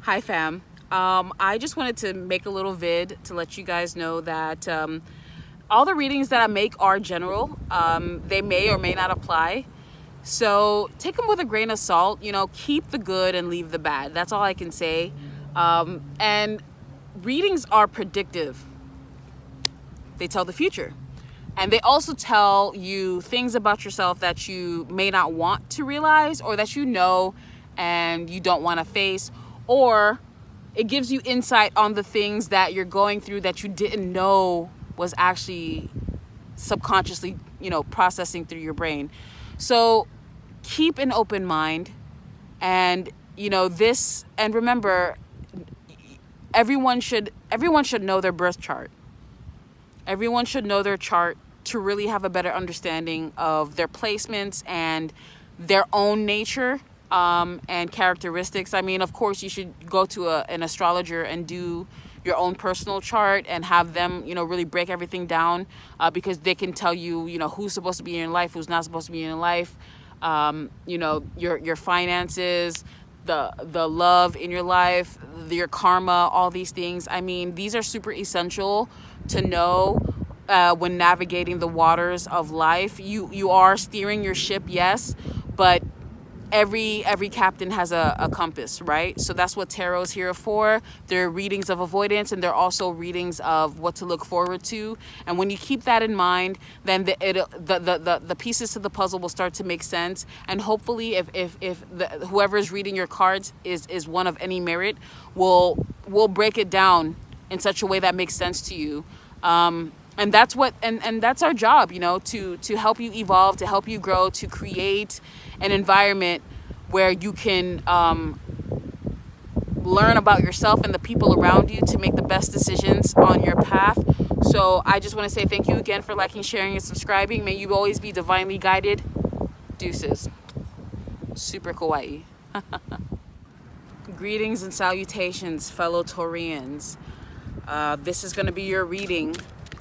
Hi fam. I just wanted to make a little vid to let you guys know that all the readings that I make are general. They may or may not apply. So take them with a grain of salt, keep the good and leave the bad. That's all I can say. And readings are predictive. They tell the future. And they also tell you things about yourself that you may not want to realize, or that you know and you don't want to face, or it gives you insight on the things that you're going through that you didn't know was actually subconsciously, processing through your brain. So keep an open mind, and and remember, everyone should know their birth chart. Everyone should know their chart to really have a better understanding of their placements and their own nature and characteristics. I mean, of course, you should go to an astrologer and do your own personal chart and have them, really break everything down because they can tell you, who's supposed to be in your life, who's not supposed to be in your life, your finances, the love in your life, your karma, all these things. I mean, these are super essential to know when navigating the waters of life. You are steering your ship, yes, but every captain has a compass, right? So that's what tarot's here for. They're readings of avoidance, and they're also readings of what to look forward to. And when you keep that in mind, then the pieces to the puzzle will start to make sense. And hopefully, if whoever is reading your cards is one of any merit, will break it down in such a way that makes sense to you. And that's what and that's our job, to help you evolve, to help you grow, to create an environment where you can learn about yourself and the people around you to make the best decisions on your path. So I just want to say thank you again for liking, sharing, and subscribing. May you always be divinely guided. Deuces. Super kawaii. Greetings and salutations, fellow Taurians. This is going to be your reading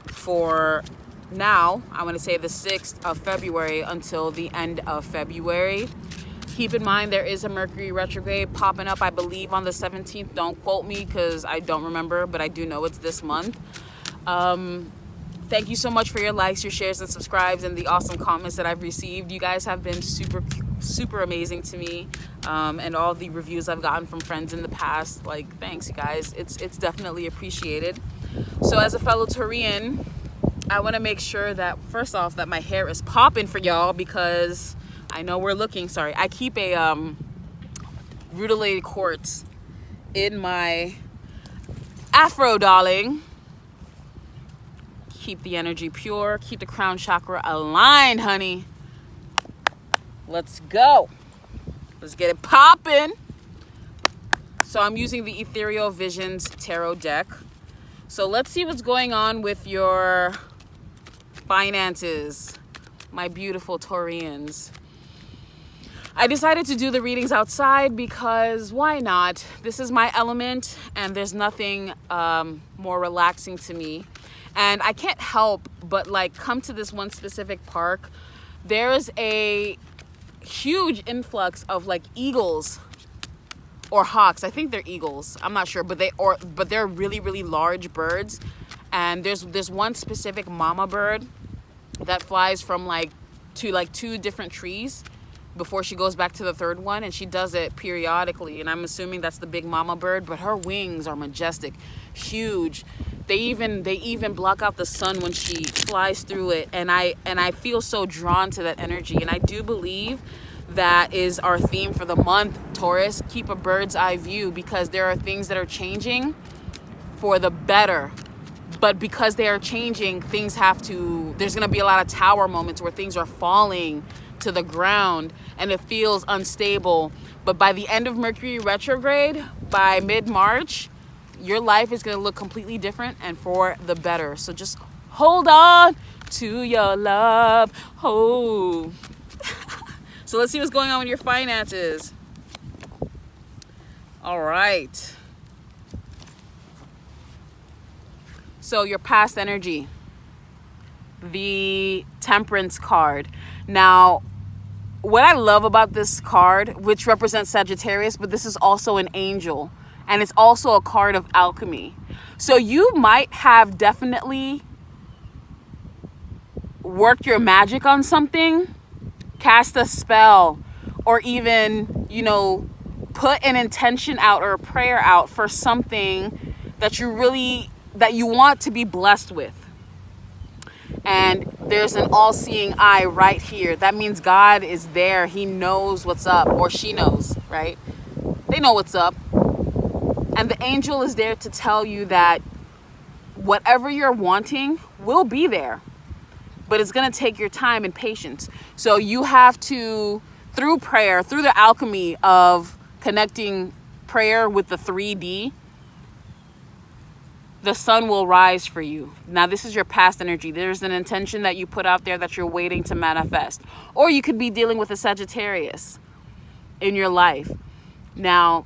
for now. I want to say the 6th of February until the end of February. Keep in mind there is a Mercury retrograde popping up, I believe, on the 17th. Don't quote me because I don't remember, but I do know it's this month. Thank you so much for your likes, your shares, and subscribes, and the awesome comments that I've received. You guys have been super, super amazing to me, and all the reviews I've gotten from friends in the past. Thanks, you guys. It's definitely appreciated. So as a fellow Taurian, I want to make sure that, first off, that my hair is popping for y'all, because I know we're looking, sorry. I keep a rutilated quartz in my afro, darling. Keep the energy pure. Keep the crown chakra aligned, honey. Let's go. Let's get it popping. So I'm using the Ethereal Visions Tarot deck. So let's see what's going on with your finances, my beautiful Taurians. I decided to do the readings outside because why not? This is my element, and there's nothing more relaxing to me. And I can't help but come to this one specific park. There's a huge influx of eagles or hawks. I think they're eagles. I'm not sure, but they're really, really large birds. And there's one specific mama bird that flies from to two different trees before she goes back to the third one, and she does it periodically. And I'm assuming that's the big mama bird, but her wings are majestic, huge. They even block out the sun when she flies through it, and I feel so drawn to that energy. And I do believe that is our theme for the month, Taurus. Keep a bird's eye view, because there are things that are changing for the better. But because they are changing, there's going to be a lot of tower moments where things are falling to the ground and it feels unstable. But by the end of Mercury retrograde, by mid-March, your life is going to look completely different and for the better. So just hold on to your love. Oh. So let's see what's going on with your finances. All right. So your past energy, the Temperance card. Now, what I love about this card, which represents Sagittarius, but this is also an angel. And it's also a card of alchemy. So you might have definitely worked your magic on something, cast a spell, or even, put an intention out or a prayer out for something that you want to be blessed with. And there's an all-seeing eye right here. That means God is there. He knows what's up, or she knows, right? They know what's up. And the angel is there to tell you that whatever you're wanting will be there. But it's going to take your time and patience. So you have to, through prayer, through the alchemy of connecting prayer with the 3D, the sun will rise for you. Now, this is your past energy. There's an intention that you put out there that you're waiting to manifest. Or you could be dealing with a Sagittarius in your life. Now,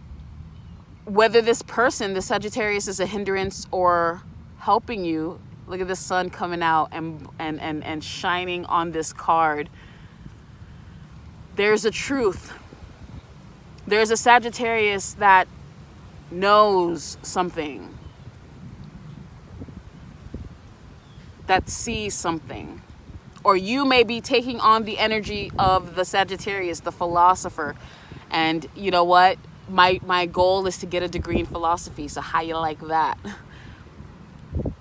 whether this person, the Sagittarius, is a hindrance or helping you, look at the sun coming out and shining on this card. There's a truth. There's a Sagittarius that knows something, that sees something. Or you may be taking on the energy of the Sagittarius, the philosopher. And you know what? My goal is to get a degree in philosophy. So how you like that?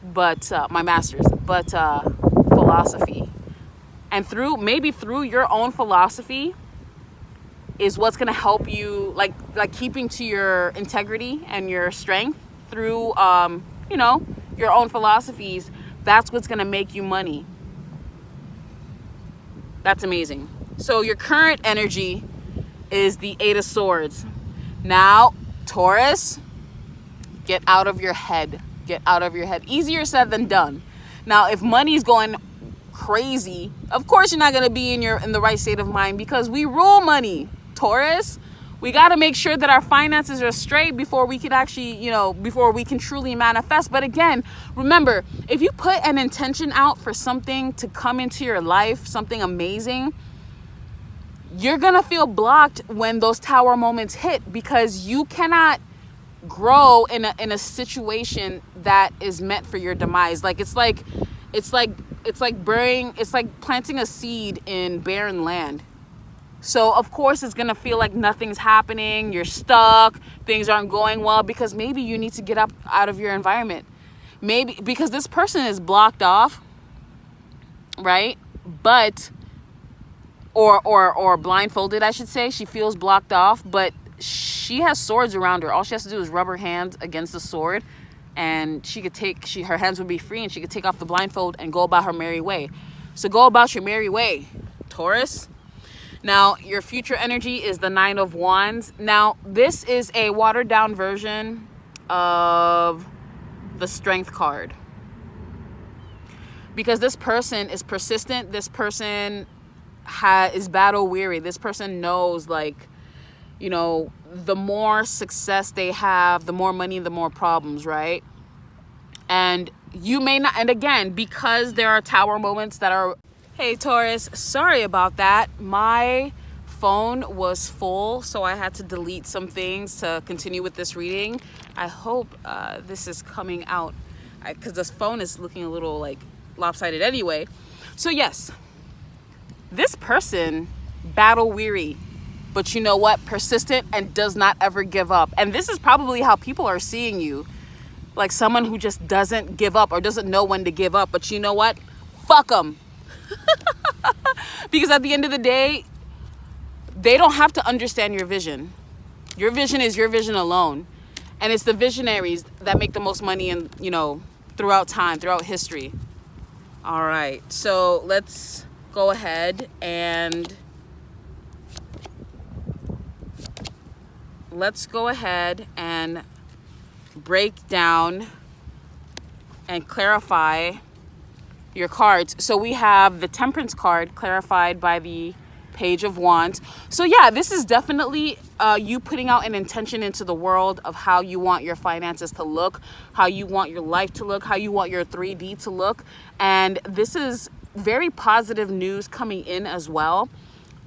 But my master's, but philosophy. And through your own philosophy is what's going to help you, like keeping to your integrity and your strength through, your own philosophies. That's what's going to make you money. That's amazing. So your current energy is the 8 of Swords. Now, Taurus, get out of your head. Get out of your head. Easier said than done. Now, if money's going crazy, of course you're not going to be in the right state of mind, because we rule money, Taurus. We got to make sure that our finances are straight before we could actually, before we can truly manifest. But again, remember, if you put an intention out for something to come into your life, something amazing, you're going to feel blocked when those tower moments hit, because you cannot grow in a situation that is meant for your demise. It's like planting a seed in barren land. So of course it's going to feel like nothing's happening. You're stuck. Things aren't going well, because maybe you need to get up out of your environment. Maybe because this person is blocked off, right? But or blindfolded, I should say. She feels blocked off, but she has swords around her. All she has to do is rub her hand against the sword, and her hands would be free, and she could take off the blindfold and go about her merry way. So go about your merry way, Taurus. Now, your future energy is the 9 of Wands. Now, this is a watered down version of the Strength card, because this person is persistent. This person is battle weary. This person knows, the more success they have, the more money, the more problems, right? And you may not, and again, because there are tower moments that are, hey Taurus, sorry about that. My phone was full, so I had to delete some things to continue with this reading. I hope this is coming out, because this phone is looking a little lopsided anyway. So yes, this person, battle weary, but you know what? Persistent and does not ever give up. And this is probably how people are seeing you. Like someone who just doesn't give up or doesn't know when to give up. But you know what? Fuck them. Because at the end of the day, they don't have to understand your vision. Your vision is your vision alone. And it's the visionaries that make the most money throughout time, throughout history. All right. So let's go ahead and break down and clarify your cards. So we have the Temperance card clarified by the Page of Wands. So yeah, this is definitely you putting out an intention into the world of how you want your finances to look, how you want your life to look, how you want your 3D to look. And this is very positive news coming in as well.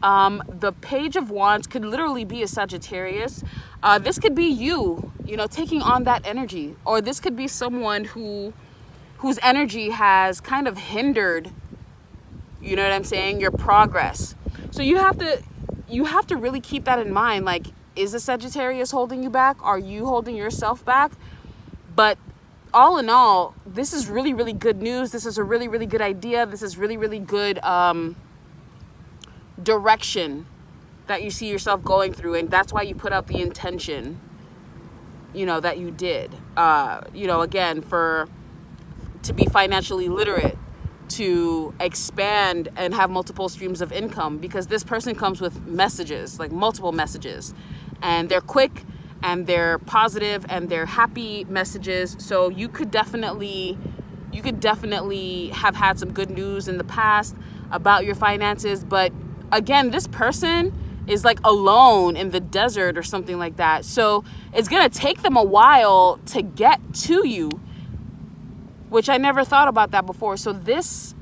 The Page of Wands could literally be a Sagittarius. This could be you, taking on that energy. Or this could be someone whose energy has kind of hindered, you know what I'm saying, your progress. So you have to really keep that in mind. Like, is the Sagittarius holding you back? Are you holding yourself back? But all in all, this is really, really good news. This is a really, really good idea. This is really, really good direction that you see yourself going through. And that's why you put out the intention, that you did. Again, to be financially literate, to expand and have multiple streams of income, because this person comes with messages, like multiple messages, and they're quick and they're positive and they're happy messages. So you could definitely have had some good news in the past about your finances. But again, this person is like alone in the desert or something like that. So it's going to take them a while to get to you, which I never thought about that before. So this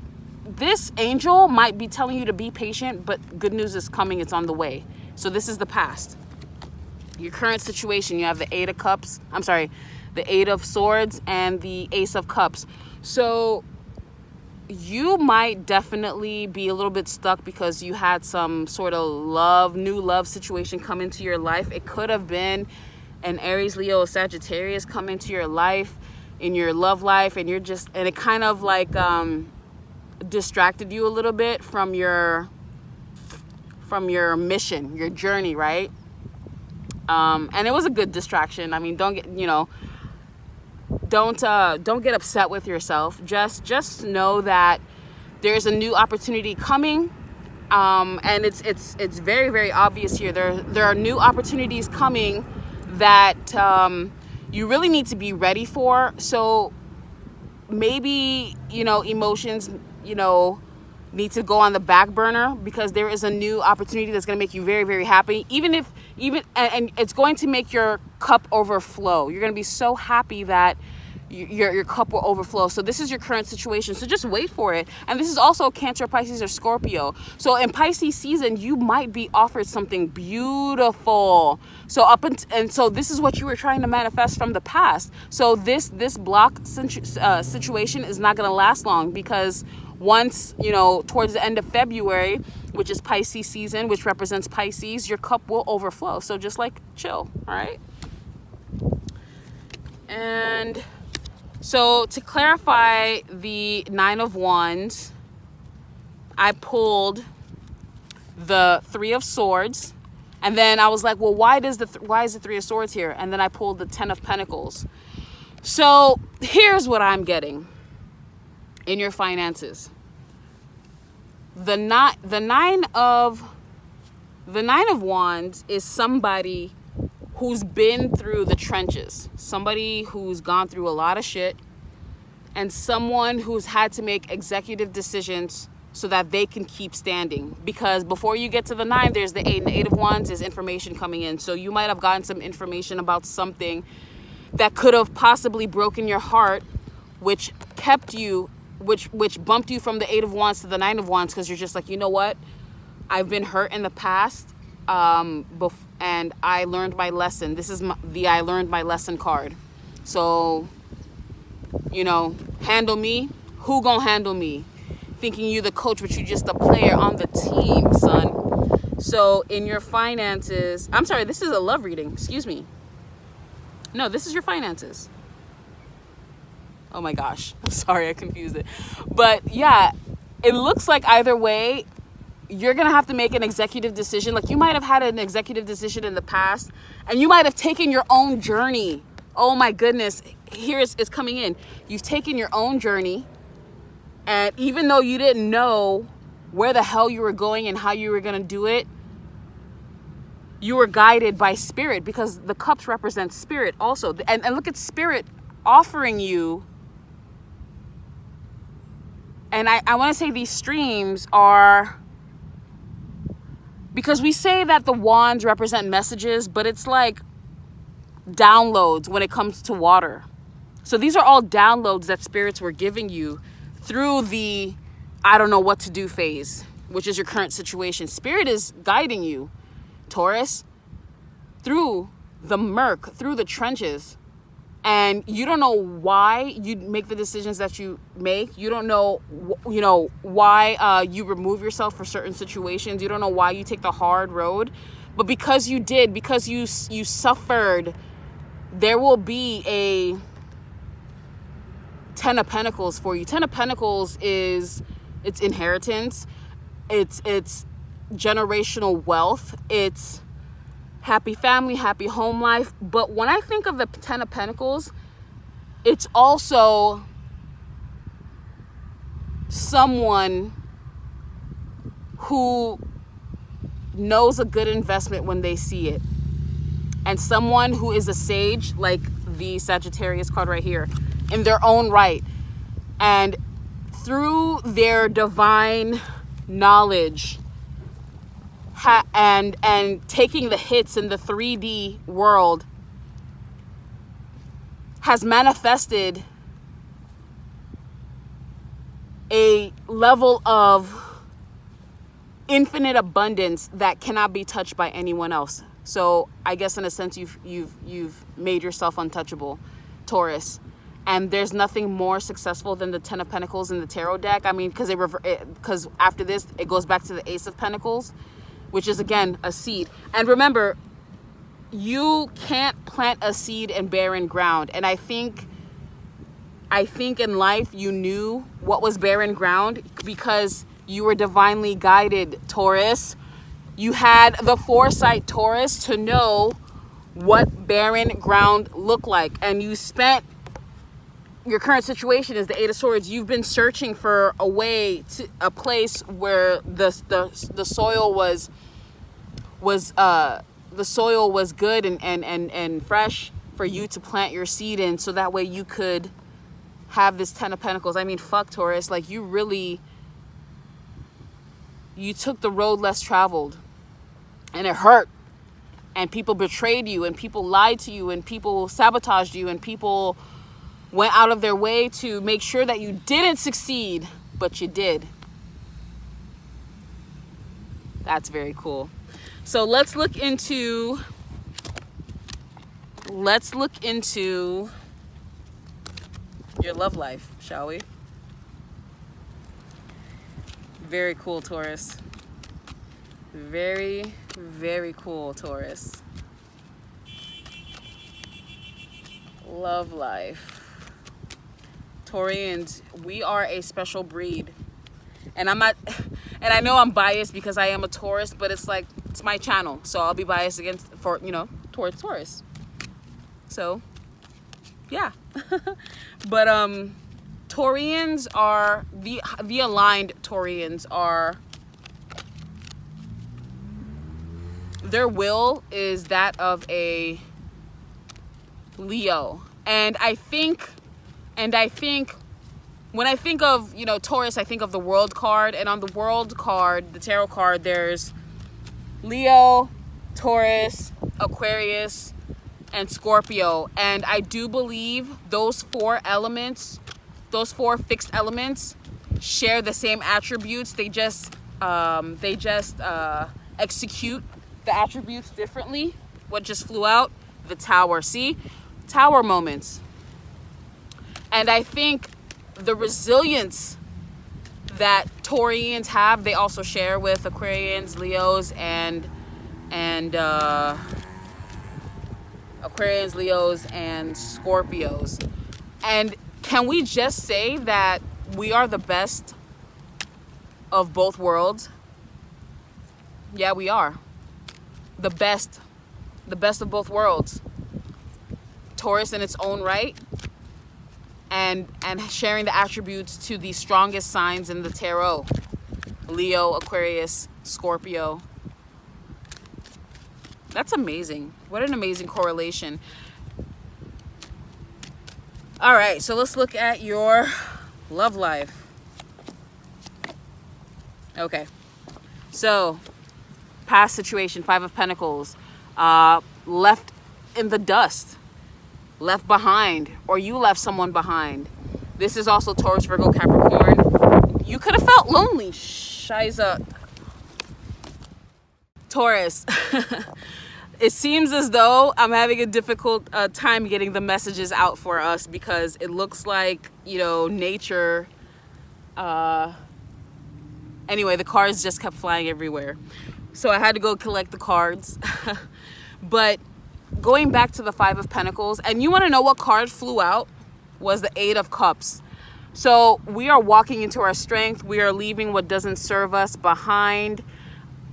angel might be telling you to be patient, but good news is coming. It's on the way. So this is the past. Your current situation, you have the Eight of Swords and the Ace of Cups. So you might definitely be a little bit stuck because you had some sort of new love situation come into your life. It could have been an Aries, Leo, Sagittarius come into your life, in your love life, and it kind of like distracted you a little bit from your mission, your journey, right? And it was a good distraction. I mean, don't get upset with yourself. Just know that there's a new opportunity coming. And it's very, very obvious here. There are new opportunities coming that you really need to be ready for. So maybe, emotions, need to go on the back burner, because there is a new opportunity that's going to make you very, very happy. And it's going to make your cup overflow. You're going to be so happy that your cup will overflow. So this is your current situation. So just wait for it. And this is also Cancer, Pisces, or Scorpio. So in Pisces season, you might be offered something beautiful. So so this is what you were trying to manifest from the past. So this block situation is not going to last long, because once, towards the end of February, which is Pisces season, which represents Pisces, your cup will overflow. So just like chill, all right? And so to clarify the Nine of Wands, I pulled the Three of Swords, and then I was like, well, why is the Three of Swords here? And then I pulled the Ten of Pentacles. So here's what I'm getting in your finances. The nine of Wands is somebody who's been through the trenches, somebody who's gone through a lot of shit, and someone who's had to make executive decisions so that they can keep standing. Because before you get to the 9, there's the 8, and the 8 of Wands is information coming in. So you might have gotten some information about something that could have possibly broken your heart, which kept you, which bumped you from the 8 of Wands to the 9 of Wands, because you're just like, you know what? I've been hurt in the past, and I learned my lesson. This is the I learned my lesson card. So, handle me. Who gonna handle me? Thinking you the coach, but you just a player on the team, son. So in your finances, I'm sorry, this is a love reading. Excuse me. No, this is your finances. Oh my gosh. I'm sorry, I confused it. But yeah, it looks like either way, you're going to have to make an executive decision. Like, you might have had an executive decision in the past, and you might have taken your own journey. Oh my goodness. Here it's coming in. You've taken your own journey, and even though you didn't know where the hell you were going and how you were going to do it, you were guided by spirit, because the cups represent spirit also. And look at spirit offering you. And I want to say these streams are, because we say that the wands represent messages, but it's like downloads when it comes to water. So these are all downloads that spirits were giving you through the I don't know what to do phase. which is your current situation. Spirit is guiding you, Taurus, through the murk, through the trenches. And you don't know why you make the decisions that you make. You don't know, why you remove yourself for certain situations. You don't know why you take the hard road. But because you did, because you suffered, there will be a 10 of Pentacles for you. 10 of Pentacles is it's inheritance. It's generational wealth. It's happy family, happy home life. But when I think of the 10 of Pentacles, it's also someone who knows a good investment when they see it. And someone who is a sage, like the Sagittarius card right here, in their own right. And through their divine knowledge, and taking the hits in the 3D world, has manifested a level of infinite abundance that cannot be touched by anyone else. So I guess in a sense you've made yourself untouchable, Taurus. And there's nothing more successful than the 10 of Pentacles in the tarot deck. I mean, because after this it goes back to the Ace of Pentacles, which is again a seed. And remember, you can't plant a seed in barren ground. And I think in life you knew what was barren ground because you were divinely guided, Taurus. You had the foresight, Taurus, to know what barren ground looked like. And you spent your current situation is the 8 of Swords. You've been searching for a way to a place where the soil was good and fresh for you to plant your seed in, so that way you could have this 10 of Pentacles. I mean, fuck, Taurus, like you took the road less traveled, and it hurt, and people betrayed you, and people lied to you, and people sabotaged you, and people went out of their way to make sure that you didn't succeed, but you did. That's very cool. So let's look into your love life, shall we? Very cool, Taurus. Very, very cool, Taurus. Love life. Taurians, we are a special breed. And I know I'm biased because I am a Taurus, but it's like, it's my channel. So I'll be biased towards Taurus. So, yeah. But Taurians are, the aligned Taurians are, their will is that of a Leo. And I think when I think of, Taurus, I think of the World card. And on the World card, the tarot card, there's Leo, Taurus, Aquarius, and Scorpio. And I do believe those four fixed elements share the same attributes. They just execute the attributes differently. What just flew out? The Tower. See? Tower moments. And I think the resilience that Taurians have, they also share with Aquarians, Leos, and Aquarians, Leos, and Scorpios. And can we just say that we are the best of both worlds? Yeah, we are. The best of both worlds. Taurus in its own right, and sharing the attributes to the strongest signs in the tarot. Leo, Aquarius, Scorpio. That's amazing. What an amazing correlation. All right, so let's look at your love life. Okay, so past situation, 5 of Pentacles, left in the dust, left behind, or you left someone behind. This is also Taurus, Virgo, Capricorn. You could have felt lonely. Shiza. Taurus, it seems as though I'm having a difficult time getting the messages out for us, because it looks like, you know, nature. Anyway, the cards just kept flying everywhere. So I had to go collect the cards. But going back to the Five of Pentacles, and you want to know what card flew out? Was the Eight of Cups. So we are walking into our strength. We are leaving what doesn't serve us behind.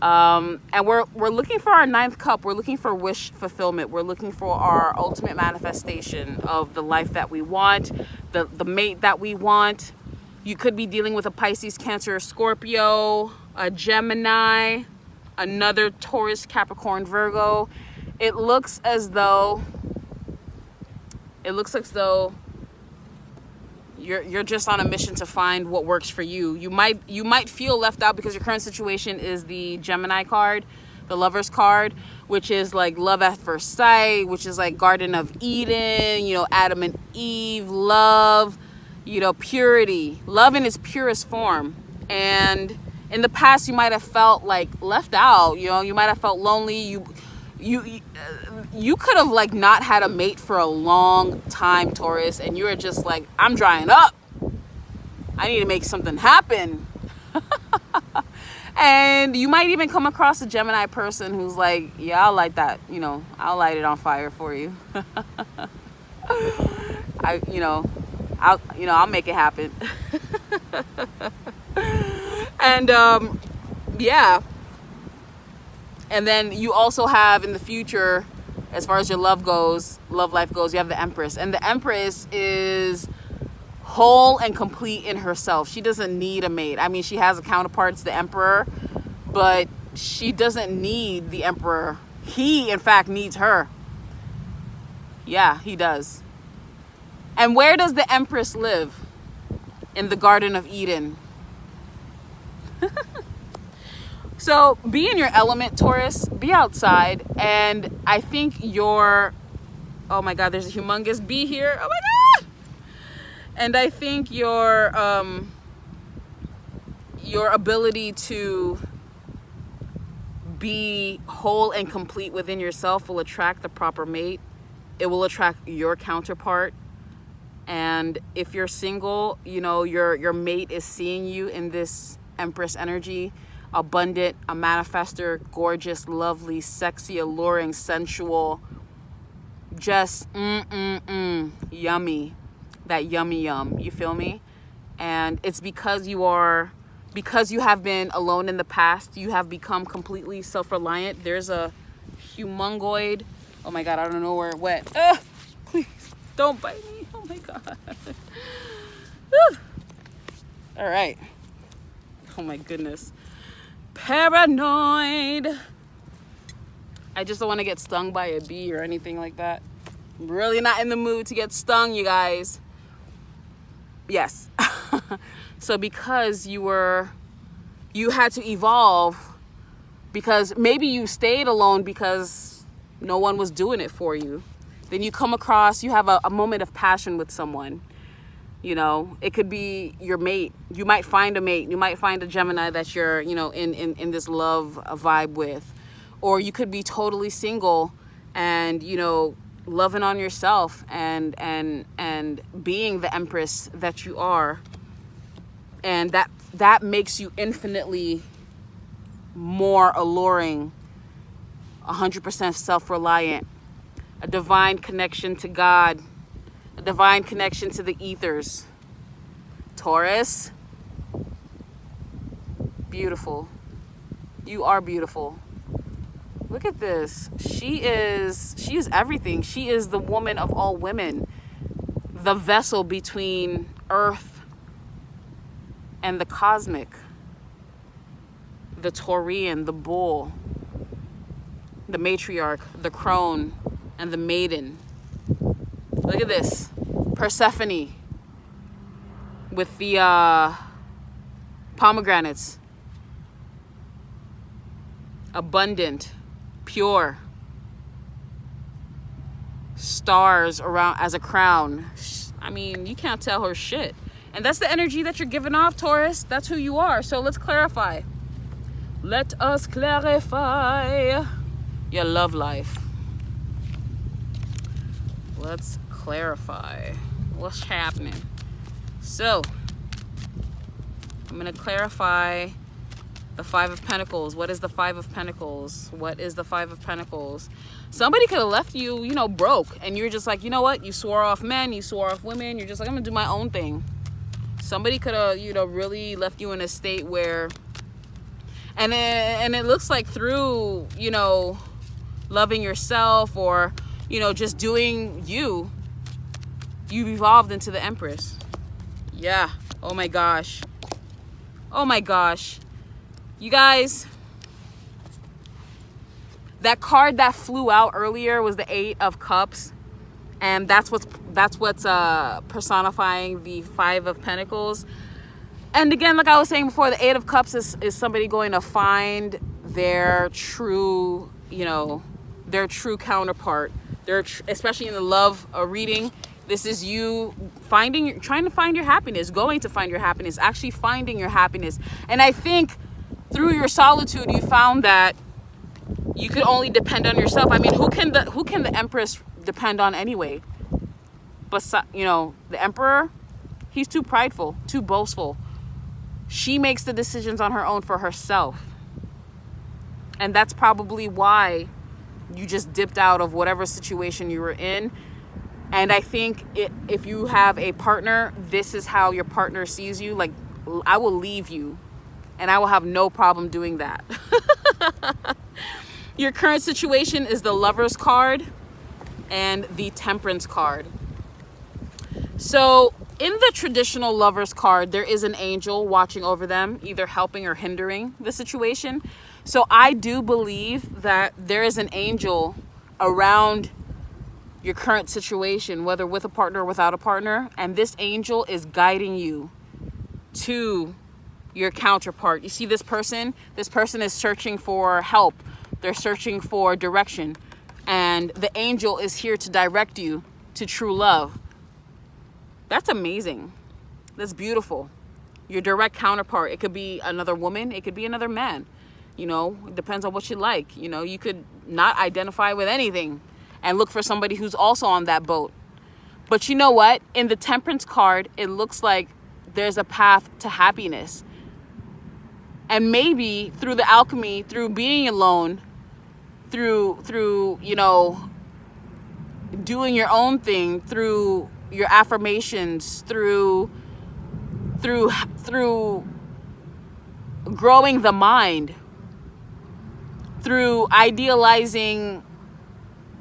And we're looking for our ninth cup. We're looking for wish fulfillment. We're looking for our ultimate manifestation of the life that we want, the mate that we want. You could be dealing with a Pisces, Cancer, or Scorpio, a Gemini, another Taurus, Capricorn, Virgo. It looks as though you're just on a mission to find what works for you. You might feel left out because your current situation is the Gemini card, the Lover's card, which is like love at first sight, which is like Garden of Eden, you know, Adam and Eve, love, you know, purity, love in its purest form. And in the past, you might have felt like left out, you know, you might have felt lonely. You could have like not had a mate for a long time, Taurus, and you were just like, I'm drying up. I need to make something happen. And you might even come across a Gemini person who's like, yeah, I'll light that, you know, I'll light it on fire for you. I'll make it happen. And yeah. And then you also have in the future, as far as your love life goes, you have the Empress. And the Empress is whole and complete in herself. She doesn't need a mate. I mean, she has a counterpart, the Emperor, but she doesn't need the Emperor. He, in fact, needs her. Yeah, he does. And where does the Empress live? In the Garden of Eden. So be in your element, Taurus. Be outside. And I think oh my God, there's a humongous bee here. Oh my God. And I think your ability to be whole and complete within yourself will attract the proper mate. It will attract your counterpart. And if you're single, you know, your mate is seeing you in this Empress energy. Abundant, a manifester, gorgeous, lovely, sexy, alluring, sensual, just yummy, that yummy yum, you feel me? And it's because you have been alone in the past, you have become completely self-reliant. There's a humongoid, oh my God, I don't know where it went. Please don't bite me, oh my God. All right, oh my goodness. Paranoid. I just don't want to get stung by a bee or anything like that. I'm really not in the mood to get stung, you guys. Yes. So because you had to evolve, because maybe you stayed alone because no one was doing it for you. Then you have a moment of passion with someone. You know, it could be your mate. You might find a mate. You might find a Gemini that you're, you know, in this love vibe with. Or you could be totally single and, you know, loving on yourself and being the Empress that you are. And that makes you infinitely more alluring, 100% self-reliant, a divine connection to God, a divine connection to the ethers. Taurus, beautiful. You are beautiful. Look at this. She is everything. She is the woman of all women, the vessel between earth and the cosmic, the Taurian, the bull, the matriarch, the crone, and the maiden. Look at this. Persephone with the pomegranates. Abundant, pure. Stars around as a crown. I mean, you can't tell her shit. And that's the energy that you're giving off, Taurus. That's who you are. So let's clarify. Let us clarify your love life. Let's clarify what's happening. So, I'm going to clarify the Five of Pentacles. What is the Five of Pentacles? What is the Five of Pentacles? Somebody could have left you, you know, broke. And you're just like, you know what? You swore off men. You swore off women. You're just like, I'm going to do my own thing. Somebody could have, you know, really left you in a state where... And it looks like through, you know, loving yourself or, you know, just doing you, you've evolved into the Empress. Yeah. Oh my gosh. Oh my gosh. You guys, that card that flew out earlier was the Eight of Cups, and that's what's personifying the Five of Pentacles. And again, like I was saying before, the Eight of Cups is somebody going to find their true, you know, their true counterpart. Especially in the love reading, this is you trying to find your happiness, going to find your happiness, actually finding your happiness. And I think through your solitude, you found that you could only depend on yourself. I mean, who can the Empress depend on anyway? But, you know, the Emperor, he's too prideful, too boastful. She makes the decisions on her own for herself. And that's probably why you just dipped out of whatever situation you were in. And I think if you have a partner, this is how your partner sees you. Like, I will leave you. And I will have no problem doing that. Your current situation is the Lovers card and the Temperance card. So in the traditional Lovers card, there is an angel watching over them, either helping or hindering the situation. So I do believe that there is an angel around your current situation, whether with a partner or without a partner. And this angel is guiding you to your counterpart. You see this person is searching for help. They're searching for direction. And the angel is here to direct you to true love. That's amazing. That's beautiful. Your direct counterpart. It could be another woman. It could be another man. You know, it depends on what you like. You know, you could not identify with anything and look for somebody who's also on that boat. But you know what? In the Temperance card, it looks like there's a path to happiness. And maybe through the alchemy, through being alone, through you know, doing your own thing, through your affirmations, through growing the mind, through idealizing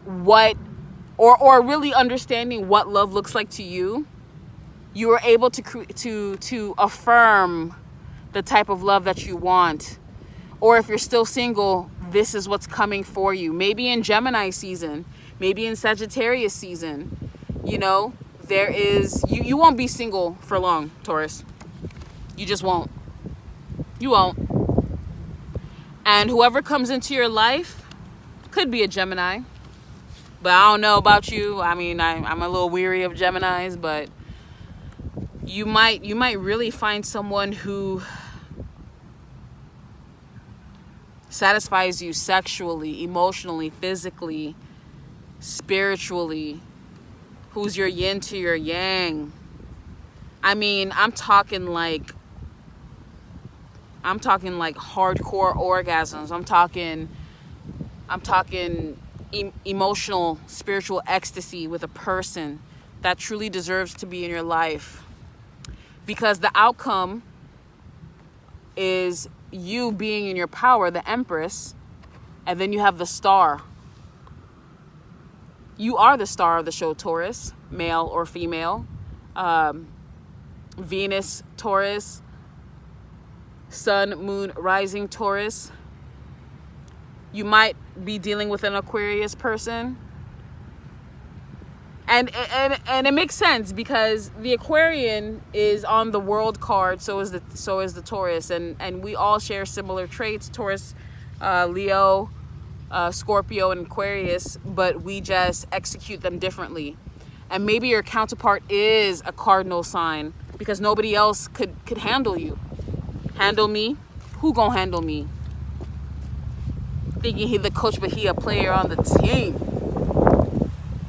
what or really understanding what love looks like to you, you are able to affirm the type of love that you want. Or if you're still single, this is what's coming for you. Maybe in Gemini season, maybe in Sagittarius season. You know, there is, you won't be single for long, Taurus. You just won't. You won't. And whoever comes into your life could be a Gemini. But I don't know about you. I mean, I'm a little weary of Geminis, but you might really find someone who satisfies you sexually, emotionally, physically, spiritually, who's your yin to your yang. I mean, I'm talking like hardcore orgasms. I'm talking emotional, spiritual ecstasy with a person that truly deserves to be in your life. Because the outcome is you being in your power, the Empress, and then you have the star. You are the star of the show, Taurus, male or female. Venus, Taurus, Sun, Moon, Rising, Taurus. You might be dealing with an Aquarius person. And it makes sense because the Aquarian is on the world card, so is the Taurus, and we all share similar traits: Taurus, Leo, Scorpio, and Aquarius, but we just execute them differently. And maybe your counterpart is a cardinal sign because nobody else could handle you. Handle me? Who gonna handle me? thinking he the coach, but he a player on the team.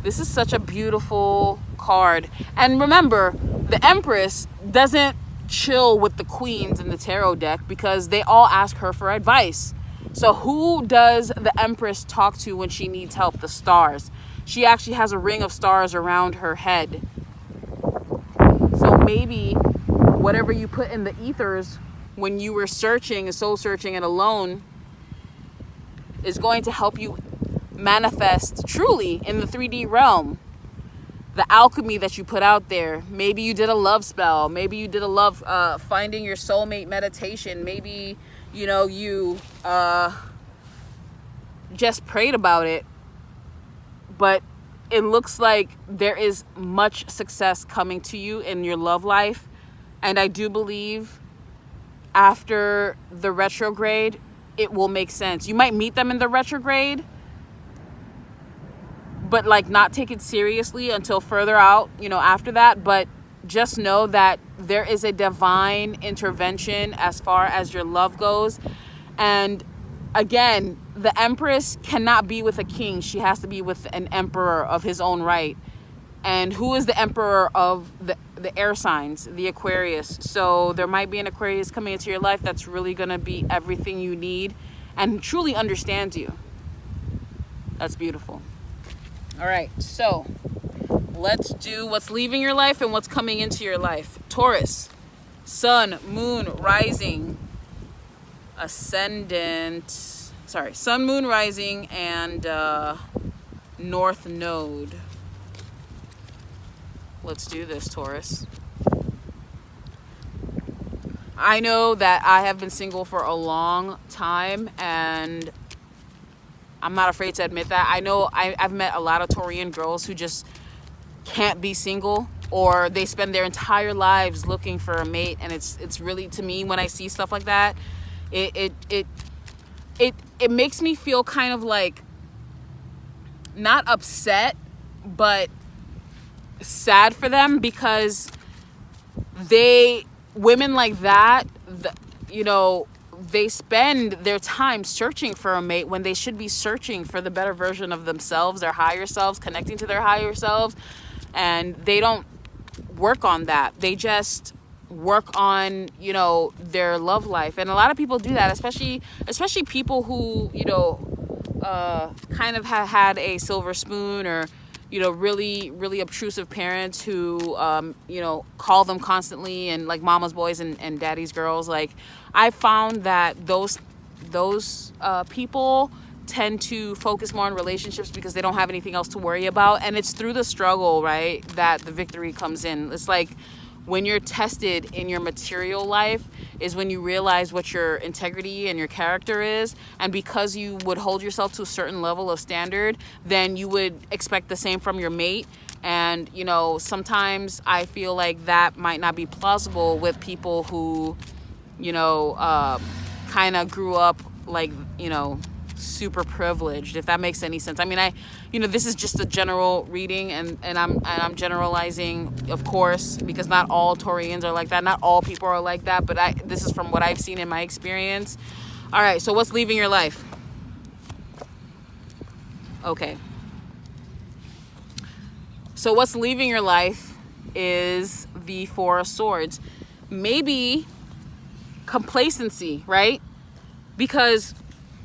This is such a beautiful card. And remember, the Empress doesn't chill with the queens in the tarot deck because they all ask her for advice. So who does the Empress talk to when she needs help? The stars. She actually has a ring of stars around her head. So maybe whatever you put in the ethers when you were searching, soul searching and alone, is going to help you manifest truly in the 3D realm. The alchemy that you put out there. Maybe you did a love spell. Maybe you did a love finding your soulmate meditation. Maybe, you know, you just prayed about it. But it looks like there is much success coming to you in your love life. And I do believe after the retrograde, it will make sense. You might meet them in the retrograde, but like not take it seriously until further out, you know, after that. But just know that there is a divine intervention as far as your love goes. And again, the Empress cannot be with a king. She has to be with an emperor of his own right. And who is the emperor of the air signs? The Aquarius. So there might be an Aquarius coming into your life that's really going to be everything you need and truly understands you. That's beautiful. All right, so let's do what's leaving your life and what's coming into your life. Taurus, sun, moon, rising, ascendant, sun, moon, rising, and north node. Let's do this, Taurus. I know that I have been single for a long time, and I'm not afraid to admit that. I know I've met a lot of Taurian girls who just can't be single, or they spend their entire lives looking for a mate. And it's really, to me, when I see stuff like that, it makes me feel kind of like not upset, but sad for them, because women like that, you know, they spend their time searching for a mate when they should be searching for the better version of themselves, their higher selves, connecting to their higher selves. And they don't work on that. They just work on, you know, their love life. And a lot of people do that, especially people who, you know, kind of have had a silver spoon, or, you know, really, really obtrusive parents who, you know, call them constantly, and like mama's boys and daddy's girls. Like, I found that those people tend to focus more on relationships because they don't have anything else to worry about. And it's through the struggle, right, that the victory comes in. It's like when you're tested in your material life is when you realize what your integrity and your character is. And because you would hold yourself to a certain level of standard, then you would expect the same from your mate. And, you know, sometimes I feel like that might not be plausible with people who, you know, kind of grew up like, you know, super privileged, if that makes any sense. I mean, you know, this is just a general reading, and I'm generalizing, of course, because not all Taurians are like that, not all people are like that, but this is from what I've seen in my experience. All right, so what's leaving your life? Okay, so what's leaving your life is the Four of Swords. Maybe complacency, right? Because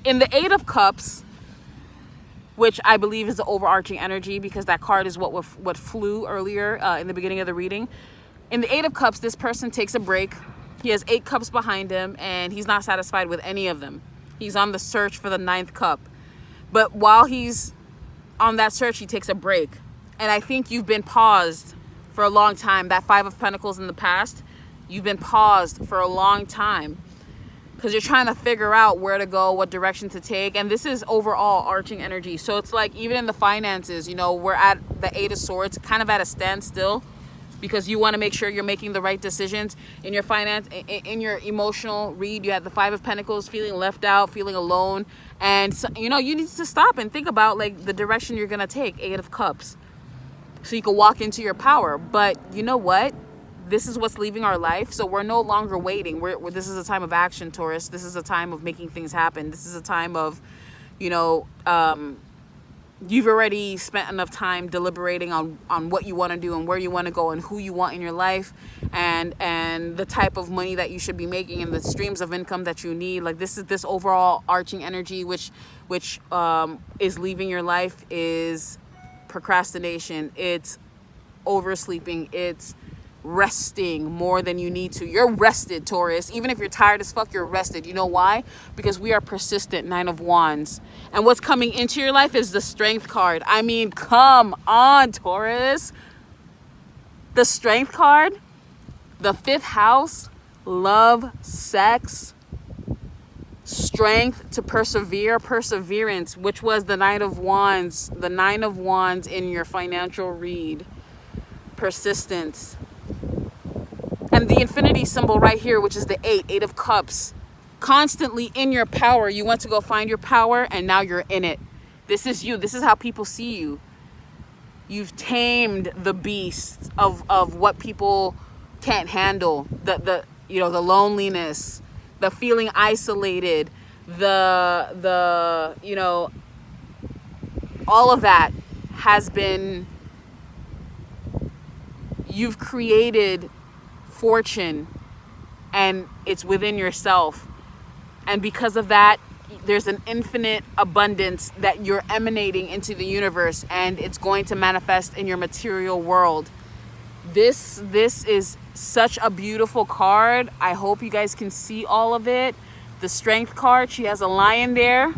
in the Eight of Cups, which I believe is the overarching energy, because that card is what flew earlier in the beginning of the reading. In the Eight of Cups, this person takes a break. He has 8 cups behind him, and he's not satisfied with any of them. He's on the search for the 9th cup. But while he's on that search, he takes a break. And I think you've been paused for a long time. That 5 of Pentacles in the past, you've been paused for a long time, because you're trying to figure out where to go, what direction to take. And this is overall arching energy. So it's like, even in the finances, you know, we're at the 8 of Swords, kind of at a standstill, because you want to make sure you're making the right decisions in your finance. In your emotional read, you have the 5 of Pentacles, feeling left out, feeling alone. And, so, you know, you need to stop and think about, like, the direction you're going to take, 8 of Cups, so you can walk into your power. But you know what? This is what's leaving our life. So we're no longer waiting. This is a time of action, Taurus. This is a time of making things happen. This is a time of, you know, you've already spent enough time deliberating on what you want to do and where you want to go and who you want in your life, and the type of money that you should be making and the streams of income that you need. Like, this overall arching energy which is leaving your life is procrastination, it's oversleeping, it's resting more than you need to. You're rested, Taurus. Even if you're tired as fuck, you're rested. You know why? Because we are persistent. 9 of Wands. And what's coming into your life is the Strength card. I mean, come on, Taurus. The Strength card, the 5th house, love, sex, strength to persevere, perseverance, which was the 9 of Wands. The 9 of Wands in your financial read. Persistence. And the infinity symbol right here, which is the 8 of Cups. Constantly in your power. You went to go find your power, and now you're in it. This is you. This is how people see you. You've tamed the beast of what people can't handle. The loneliness, the feeling isolated, the all of that has been, you've created fortune, and it's within yourself. And because of that, there's an infinite abundance that you're emanating into the universe, and it's going to manifest in your material world. This is such a beautiful card. I hope you guys can see all of it. The Strength card, she has a lion there,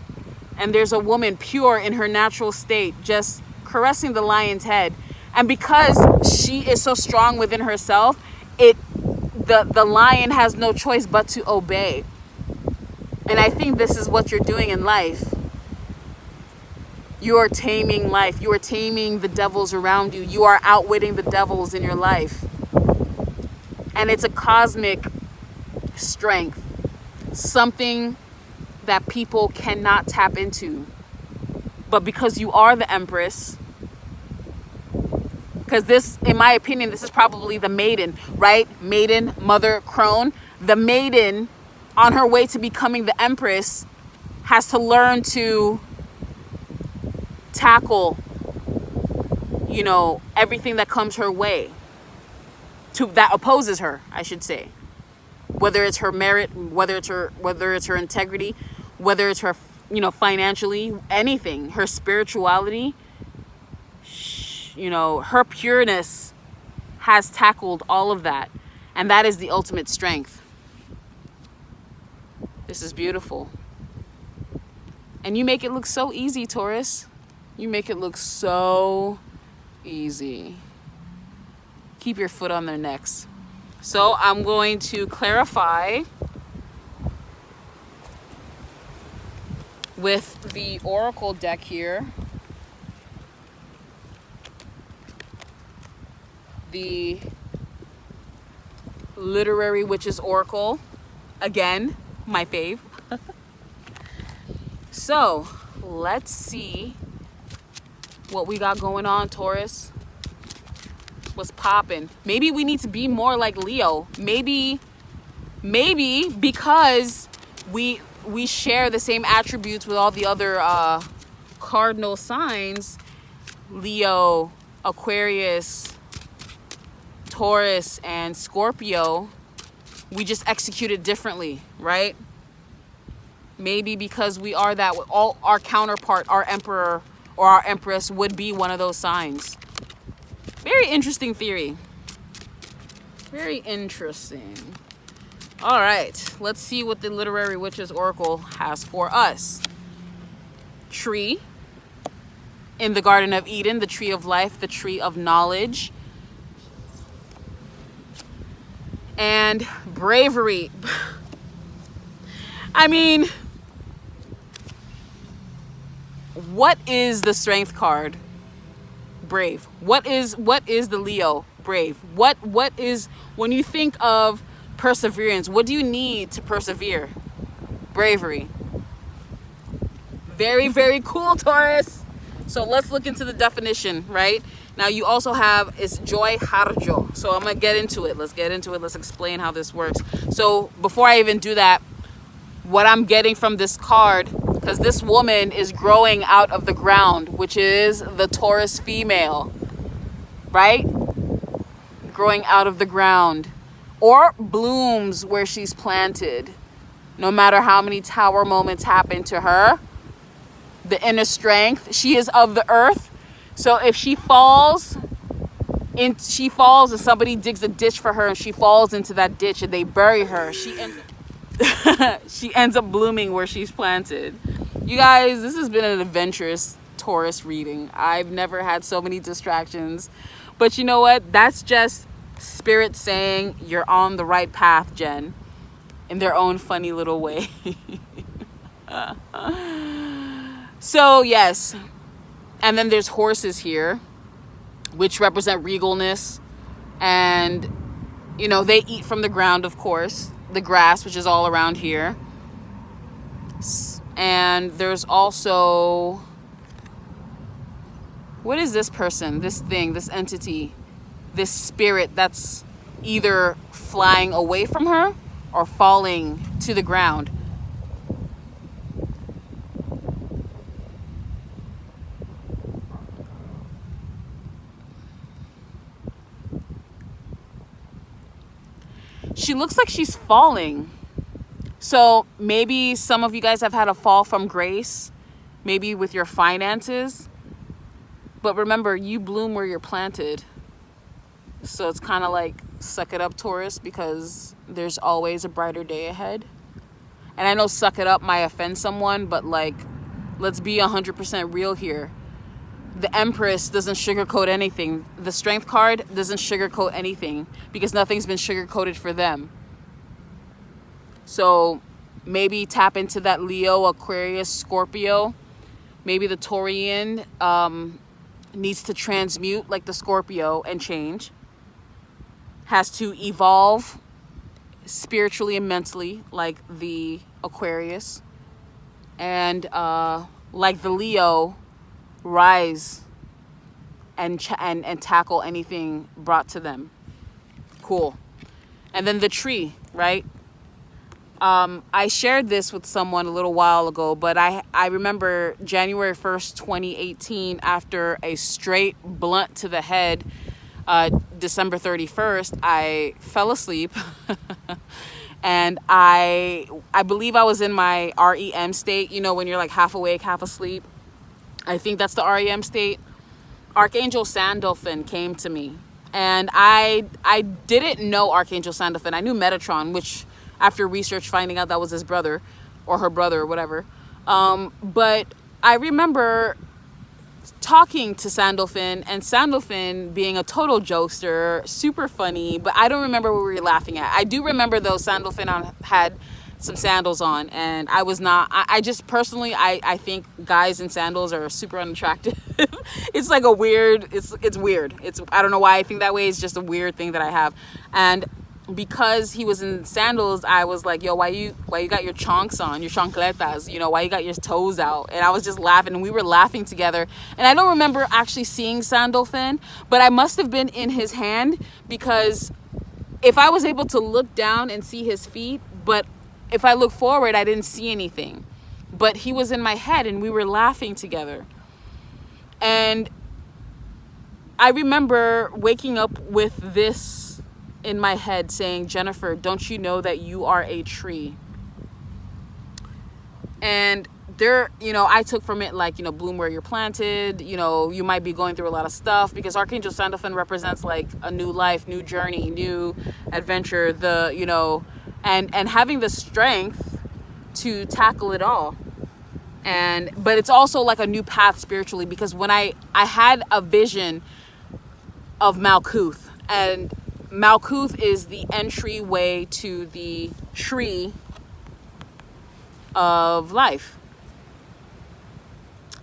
and there's a woman pure in her natural state, just caressing the lion's head. And because she is so strong within herself, the lion has no choice but to obey. And I think this is what you're doing in life. You are taming life. You are taming the devils around you. You are outwitting the devils in your life. And it's a cosmic strength. Something that people cannot tap into. But because you are the Empress, because this, in my opinion, this is probably the maiden, right? Maiden, mother, crone. The maiden, on her way to becoming the Empress, has to learn to tackle, everything that comes her way, that opposes her, I should say. Whether it's her merit, whether it's her integrity, whether it's her, financially, anything, her spirituality, her pureness has tackled all of that. And that is the ultimate strength. This is beautiful. And you make it look so easy, Taurus. You make it look so easy. Keep your foot on their necks. So I'm going to clarify with the Oracle deck here. The Literary Witches Oracle. Again, my fave. So, let's see what we got going on, Taurus. What's popping? Maybe we need to be more like Leo. Maybe because we share the same attributes with all the other cardinal signs. Leo, Aquarius, Taurus, and Scorpio, we just execute it differently, right? Maybe because we are that, all our counterpart, our emperor or our empress would be one of those signs. Very interesting theory. Very interesting. All right, let's see what the Literary Witches Oracle has for us. Tree in the Garden of Eden, the tree of life, the tree of knowledge. And bravery. I mean, what is the Strength card? Brave. What is the Leo? Brave. What is, when you think of perseverance, what do you need to persevere? Bravery. Very, very cool, Taurus. So let's look into the definition, right? Now you also have, it's joy harjo. So I'm going to get into it. Let's get into it. Let's explain how this works. So before I even do that, what I'm getting from this card because this woman is growing out of the ground, which is the Taurus female, right? Growing out of the ground, or blooms where she's planted. No matter how many tower moments happen to her, the inner strength, she is of the earth. So if she falls and somebody digs a ditch for her and she falls into that ditch and they bury her, she ends up blooming where she's planted. You guys, this has been an adventurous Taurus reading. I've never had so many distractions. But you know what? That's just spirit saying you're on the right path, Jen, in their own funny little way. So, yes. And then there's horses here, which represent regalness. And, you know, they eat from the ground, of course. The grass, which is all around here. And there's also, what is this person, this thing, this entity, this spirit that's either flying away from her or falling to the ground? She looks like she's falling. So maybe some of you guys have had a fall from grace, maybe with your finances. But remember, you bloom where you're planted. So it's kind of like, suck it up, Taurus, because there's always a brighter day ahead. And I know suck it up might offend someone, but like, let's be 100% real here. The Empress doesn't sugarcoat anything. The Strength card doesn't sugarcoat anything because nothing's been sugarcoated for them. So maybe tap into that Leo, Aquarius, Scorpio. Maybe the Taurian needs to transmute like the Scorpio and change. Has to evolve spiritually and mentally like the Aquarius. And like the Leo, rise and tackle anything brought to them. Cool. And then the tree, right? I shared this with someone a little while ago, but I remember January 1st, 2018, after a straight blunt to the head, December 31st, I fell asleep. And I believe I was in my REM state, you know, when you're like half awake, half asleep. I think that's the REM state. Archangel Sandalphon came to me. And I didn't know Archangel Sandalphon. I knew Metatron, which after research finding out that was his brother or her brother or whatever. But I remember talking to Sandalphon and Sandalphon being a total jokester, super funny, but I don't remember what we were laughing at. I do remember though Sandalphon had some sandals on and I was not, I just personally, I think guys in sandals are super unattractive. It's like a weird, it's weird. I don't know why I think that way. It's just a weird thing that I have. And because he was in sandals, I was like, yo, why you got your chonks on, your chancletas, you know, why you got your toes out? And I was just laughing and we were laughing together. And I don't remember actually seeing Sandalphon, but I must have been in his hand because if I was able to look down and see his feet, but if I look forward, I didn't see anything. But he was in my head and we were laughing together. And I remember waking up with this in my head saying, Jennifer, don't you know that you are a tree? And there, you know, I took from it like, you know, bloom where you're planted, you know, you might be going through a lot of stuff because Archangel Sandalphon represents like a new life, new journey, new adventure, the, you know, and having the strength to tackle it all. But it's also like a new path spiritually because when I had a vision of Malkuth, and Malkuth is the entryway to the tree of life.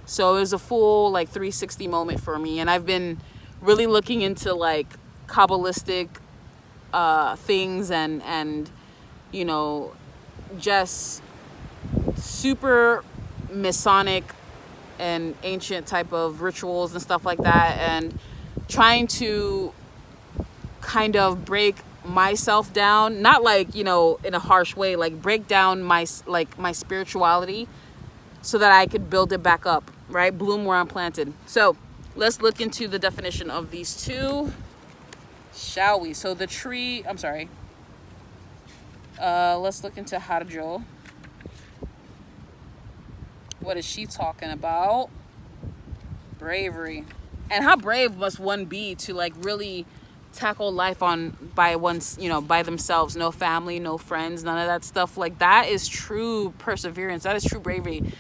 So it was a full like 360 moment for me. And I've been really looking into like Kabbalistic things and you know, just super Masonic and ancient type of rituals and stuff like that, and trying to kind of break myself down, not like, you know, in a harsh way, like break down my spirituality so that I could build it back up, right? Bloom where I'm planted. So let's look into the definition of these two, shall we? So the tree, I'm sorry. Let's look into Harjo. What is she talking about? Bravery. And how brave must one be to like really tackle life by themselves, no family, no friends, none of that stuff. Like, that is true perseverance. That is true bravery.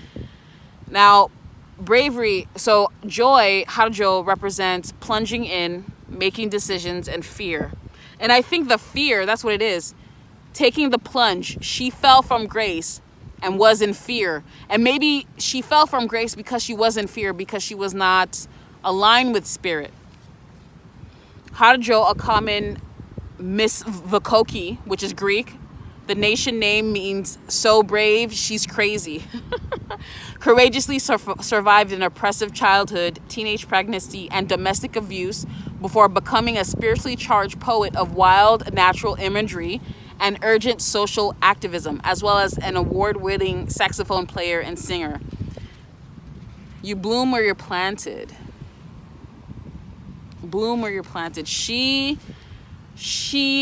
Now, bravery, so joy, Harjo, represents plunging in, making decisions, and fear. And I think the fear, that's what it is. Taking the plunge. She fell from grace and was in fear. And maybe she fell from grace because she was in fear, because she was not aligned with spirit. Harjo, a common misvokoki, which is Greek. The nation name means so brave, she's crazy. Courageously survived an oppressive childhood, teenage pregnancy, and domestic abuse before becoming a spiritually charged poet of wild natural imagery and urgent social activism, as well as an award-winning saxophone player and singer. You bloom where you're planted. Bloom where you're planted. She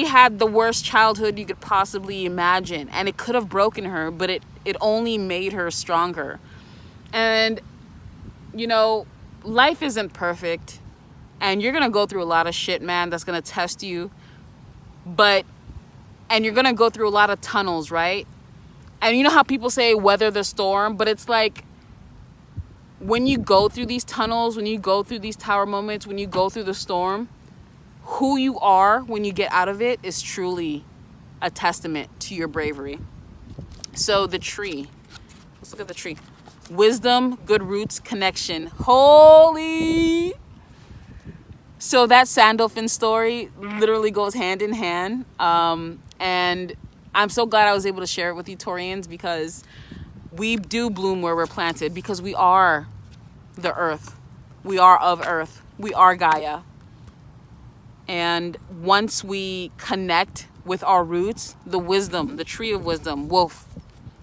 had the worst childhood you could possibly imagine, and it could have broken her, but it only made her stronger. And life isn't perfect, and you're gonna go through a lot of shit, man, that's gonna test you, and you're gonna go through a lot of tunnels, right? And you know how people say weather the storm, but it's like, when you go through these tunnels, when you go through these tower moments, when you go through the storm, who you are when you get out of it is truly a testament to your bravery. So the tree, let's look at the tree. Wisdom, good roots, connection. Holy. So that Sandalphon story literally goes hand in hand. And I'm so glad I was able to share it with you, Taurians, because we do bloom where we're planted, because we are the earth. We are of earth. We are Gaia. And once we connect with our roots, the wisdom, the tree of wisdom,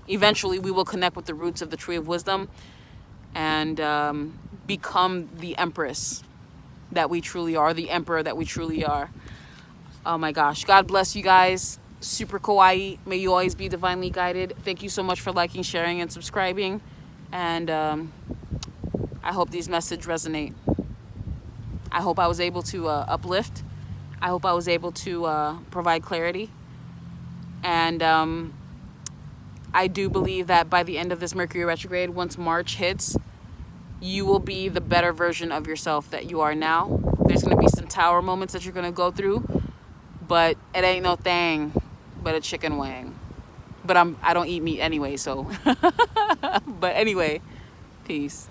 eventually we will connect with the roots of the tree of wisdom and become the empress that we truly are, the emperor that we truly are. Oh my gosh. God bless you guys. Super kawaii. May you always be divinely guided. Thank you so much for liking, sharing, and subscribing. And I hope these messages resonate. I hope I was able to uplift. I hope I was able to provide clarity. And I do believe that by the end of this Mercury retrograde, once March hits, you will be the better version of yourself that you are now. There's going to be some tower moments that you're going to go through, but it ain't no thing but a chicken wing. But I don't eat meat anyway, so. But anyway, peace.